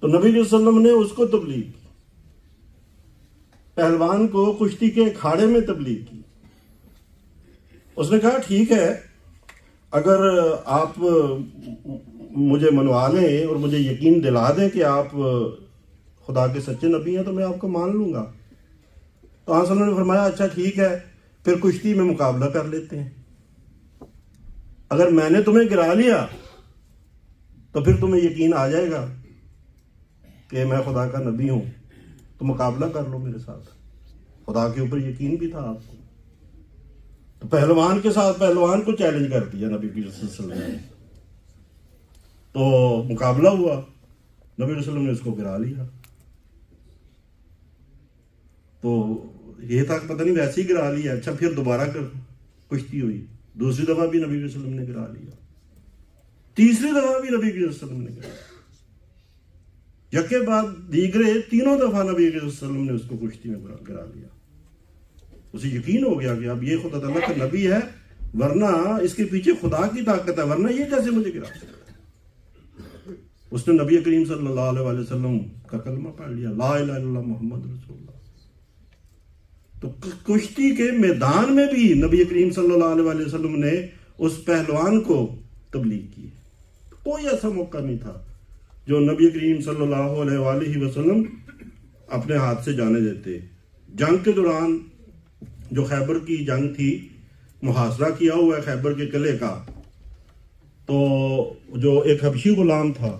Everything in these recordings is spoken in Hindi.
तो नबी सल्लल्लाहु अलैहि वसल्लम ने उसको तबलीग की, पहलवान को कुश्ती के अखाड़े में तबलीग की। उसने कहा ठीक है, अगर आप मुझे मनवा लें और मुझे यकीन दिला दें कि आप खुदा के सच्चे नबी हैं तो मैं आपको मान लूंगा। तो आन सल्लल्लाहु अलैहि वसल्लम ने फरमाया अच्छा ठीक है, फिर कुश्ती में मुकाबला कर लेते हैं। अगर मैंने तुम्हें गिरा लिया तो फिर तुम्हें यकीन आ जाएगा कि मैं खुदा का नबी हूं, तो मुकाबला कर लो मेरे साथ। खुदा के ऊपर यकीन भी था आपको। तो पहलवान के साथ पहलवान को चैलेंज कर दिया नबी सल्लल्लाहु अलैहि वसल्लम ने। तो मुकाबला हुआ, नबी सल्लल्लाहु अलैहि वसल्लम ने उसको गिरा लिया। तो ये था पता नहीं वैसे ही गिरा लिया। अच्छा फिर दोबारा कर कुश्ती हुई, दूसरी दफा भी नबी सल्लल्लाहु अलैहि वसल्लम ने गिरा लिया, तीसरी दफा भी नबी सल्लल्लाहु अलैहि वसल्लम ने गिरा लिया। यके बाद दीगरे तीनों दफा नबी सल्लल्लाहु अलैहि वसल्लम ने उसको कुश्ती में गिरा लिया। उसे यकीन हो गया कि अब ये खुदा ताला का नबी है, वरना इसके पीछे खुदा की ताकत है, वरना ये कैसे मुझे गिरा सकता है। उसने नबी करीम सल्लल्लाहु अलैहि वसल्लम का कलमा पढ़ लिया, ला इलाहा इल्लल्लाह मुहम्मद रसूलुल्लाह। तो कुश्ती के मैदान में भी नबी करीम सल्लल्लाहु अलैहि वसल्लम ने उस पहलवान को तबलीग की। कोई ऐसा मौका नहीं था जो नबी करीम सल्लल्लाहु अलैहि वसल्लम अपने हाथ से जाने देते। जंग के दौरान जो खैबर की जंग थी, मुहासरा किया हुआ है खैबर के किले का, तो जो एक हबशी गुलाम था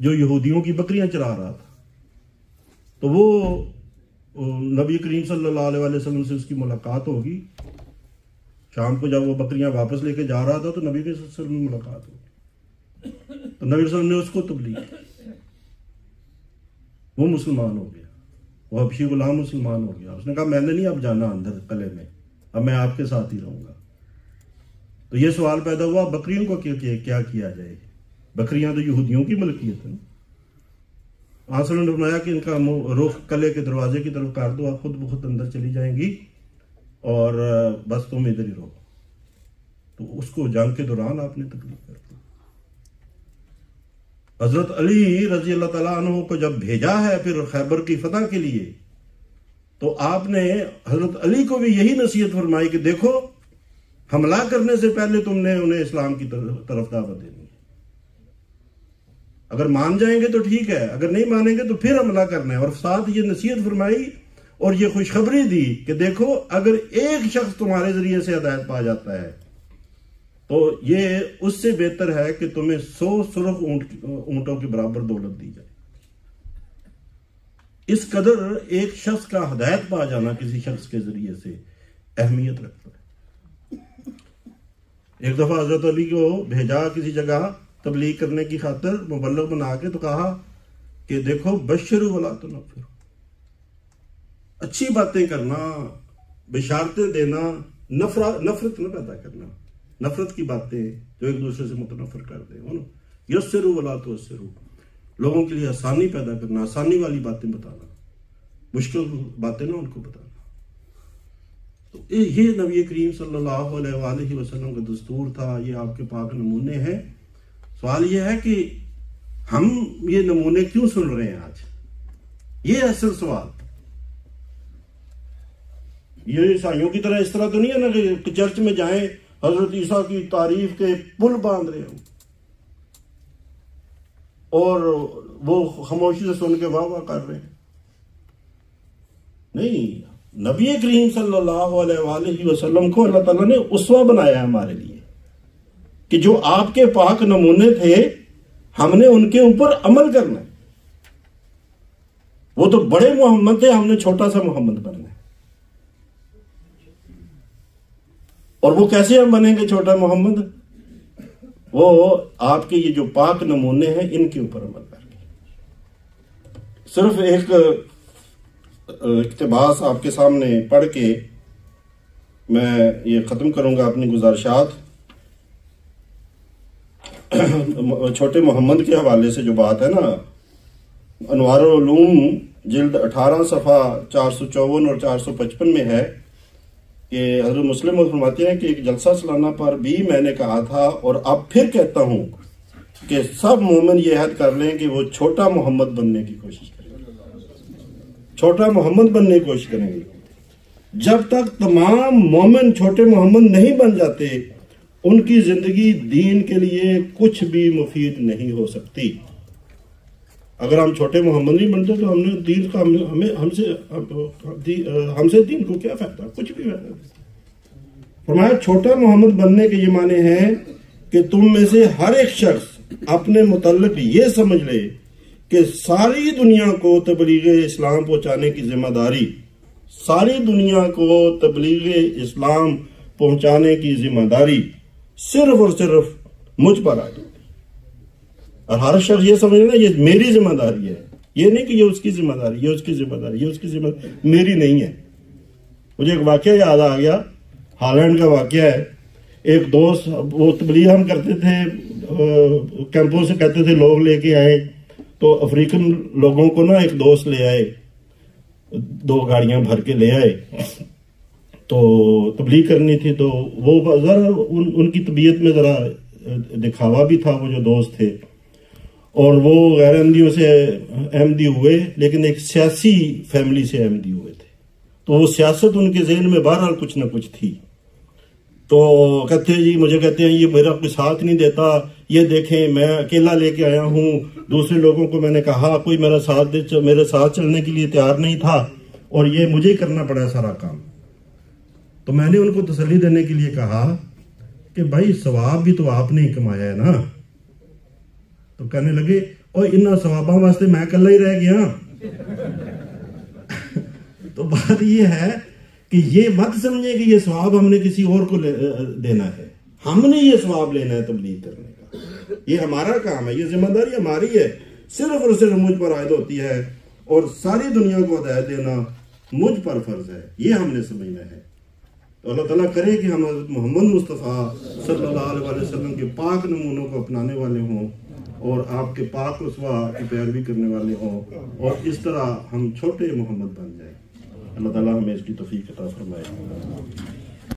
जो यहूदियों की बकरियां चरा रहा था, तो वो नबी करीम सल्लल्लाहु अलैहि वसल्लम से उसकी मुलाकात होगी। शाम को जब वो बकरियां वापस लेके जा रहा था तो नबी के सल्लल्लाहु अलैहि वसल्लम से मुलाकात होगी। तो नबी वसल्लम ने उसको तबलीग की, वो मुसलमान हो गया, वो हबशी गुलाम मुसलमान हो गया। उसने कहा मैंने नहीं अब जाना अंदर किले में, अब मैं आपके साथ ही रहूंगा। तो ये सवाल पैदा हुआ बकरियों को क्या किया जाए, बकरियां तो यहूदियों की मलकियत है। आसलन ने फरमाया कि इनका रुख किले के दरवाजे की तरफ कर दो, आप खुद ब खुद अंदर चली जाएंगी और बस तुम इधर ही रहो। तो उसको जंग के दौरान आपने तकलीफ कर दी। हजरत अली रजी अल्लाह तआला अन्हु को जब भेजा है फिर खैबर की फतह के लिए, तो आपने हजरत अली को भी यही नसीहत फरमाई कि देखो हमला करने से पहले तुमने उन्हें इस्लाम की तरफ दावत देनी है। अगर मान जाएंगे तो ठीक है, अगर नहीं मानेंगे तो फिर हमला करना है। और साथ ये नसीहत फरमाई और ये खुशखबरी दी कि देखो अगर एक शख्स तुम्हारे जरिए से हिदायत पा जाता है तो ये उससे बेहतर है कि तुम्हें 100 सुर्ख ऊंटों के बराबर दौलत दी जाए। इस कदर एक शख्स का हिदायत पा जाना किसी शख्स के जरिए से अहमियत रखता है। एक दफा हजरत अली को भेजा किसी जगह तबलीग करने की खातिर, मुबल्लिग बना के, तो कहा कि देखो बशरू वला तो नफिर, अच्छी बातें करना, बिशारतें देना, नफरत न पैदा करना, नफरत की बातें जो एक दूसरे से मुतनफर कर दे। यस्सरू वला तो अस्सरू, लोगों के लिए आसानी पैदा करना, आसानी वाली बातें बताना, मुश्किल बातें ना उनको बताना। तो ये नबी करीम सल्लल्लाहु अलैहि वसल्लम का दस्तूर था, ये आपके पाक नमूने हैं। सवाल ये है कि हम ये नमूने क्यों सुन रहे हैं आज, ये असल सवाल। ये ईसाइयों की तरह इस तरह तो नहीं है ना कि चर्च में जाएं हजरत ईसा की तारीफ के पुल बांध रहे हो और वो खामोशी से सुन के वाह वाह कर रहे हैं। नहीं, नबी करीम सल्लल्लाहु अलैहि वसल्लम को अल्लाह ताला ने उसवा बनाया हमारे लिए कि जो आपके पाक नमूने थे हमने उनके ऊपर अमल करना है। वो तो बड़े मोहम्मद थे, हमने छोटा सा मोहम्मद बनना है। और वो कैसे हम बनेंगे छोटा मोहम्मद? वो आपके ये जो पाक नमूने हैं इनके ऊपर अमल करके। सिर्फ एक इक्तिबास आपके सामने पढ़ के मैं ये खत्म करूंगा अपनी गुजारिशात। छोटे मोहम्मद के हवाले से जो बात है ना, अनवारुल उलूम जिल्द 18 सफ़ा 454 और 455 में है कि हज़रत मुस्लिम फरमाते हैं कि एक जलसा सालाना पर भी मैंने कहा था और अब फिर कहता हूं कि सब मोमिन ये अहद कर लें कि वो छोटा मोहम्मद बनने की कोशिश करेंगे, छोटा मोहम्मद बनने की कोशिश करेंगे। जब तक तमाम मोमिन छोटे मोहम्मद नहीं बन जाते, उनकी जिंदगी दीन के लिए कुछ भी मुफीद नहीं हो सकती। अगर हम छोटे मोहम्मद नहीं बनते तो हमने दीन का हमसे दीन को क्या फायदा, कुछ भी फायदा नहीं। फरमाया छोटा मोहम्मद बनने के ये माने हैं कि तुम में से हर एक शख्स अपने मुतल्लिक ये समझ ले कि सारी दुनिया को तबलीग इस्लाम पहुंचाने की जिम्मेदारी, सारी दुनिया को तबलीग इस्लाम पहुंचाने की जिम्मेदारी सिर्फ और सिर्फ मुझ पर आ जाती। और हर शख्स ये समझ लेना ये मेरी जिम्मेदारी है, ये नहीं कि ये उसकी जिम्मेदारी, ये उसकी जिम्मेदारी, ये उसकी जिम्मेदारी, मेरी नहीं है। मुझे एक वाकया याद आ गया, हॉलैंड का वाकया है। एक दोस्त, वो तबलीग हम करते थे, कैंपों से कहते थे लोग लेके आए, तो अफ्रीकन लोगों को ना एक दोस्त ले आए, 2 गाड़ियां भर के ले आए, तो तबलीग करनी थी। तो वो जरा उनकी तबीयत में जरा दिखावा भी था, वो जो दोस्त थे, और वो गैर अहमदियों से अहमदी हुए, लेकिन एक सियासी फैमिली से अहमदी हुए थे। तो वो सियासत उनके जहन में बहरहाल कुछ ना कुछ थी। तो कहते हैं जी, मुझे कहते हैं ये मेरा कोई साथ नहीं देता, ये देखें मैं अकेला लेके आया हूँ, दूसरे लोगों को मैंने कहा कोई मेरा साथ दे, मेरे साथ चलने के लिए तैयार नहीं था, और ये मुझे ही करना पड़ा सारा काम। तो मैंने उनको तसल्ली देने के लिए कहा कि भाई सवाब भी तो आपने ही कमाया है ना। तो कहने लगे, और इन्ना सवाबा वास्ते मैं कल्ला ही रह गया। तो बात ये है कि ये मत समझे कि ये सवाब हमने किसी और को देना है, हमने ये सवाब लेना है तबलीग करने का, ये हमारा काम है, ये जिम्मेदारी हमारी है, सिर्फ और सिर्फ मुझ पर आयद होती है, और सारी दुनिया को हिदायत देना मुझ पर फर्ज है, ये हमने समझना है। तो अल्लाह ताला करे कि हम हज़रत मोहम्मद मुस्तफ़ा सल्लल्लाहु अलैहि वसल्लम के पाक नमूनों को अपनाने वाले हों, और आपके पाक रसूल की पैरवी करने वाले हों, और इस तरह हम छोटे मोहम्मद बन जाए। अल्लाह ताला हमें इसकी तौफीक अता फरमाए।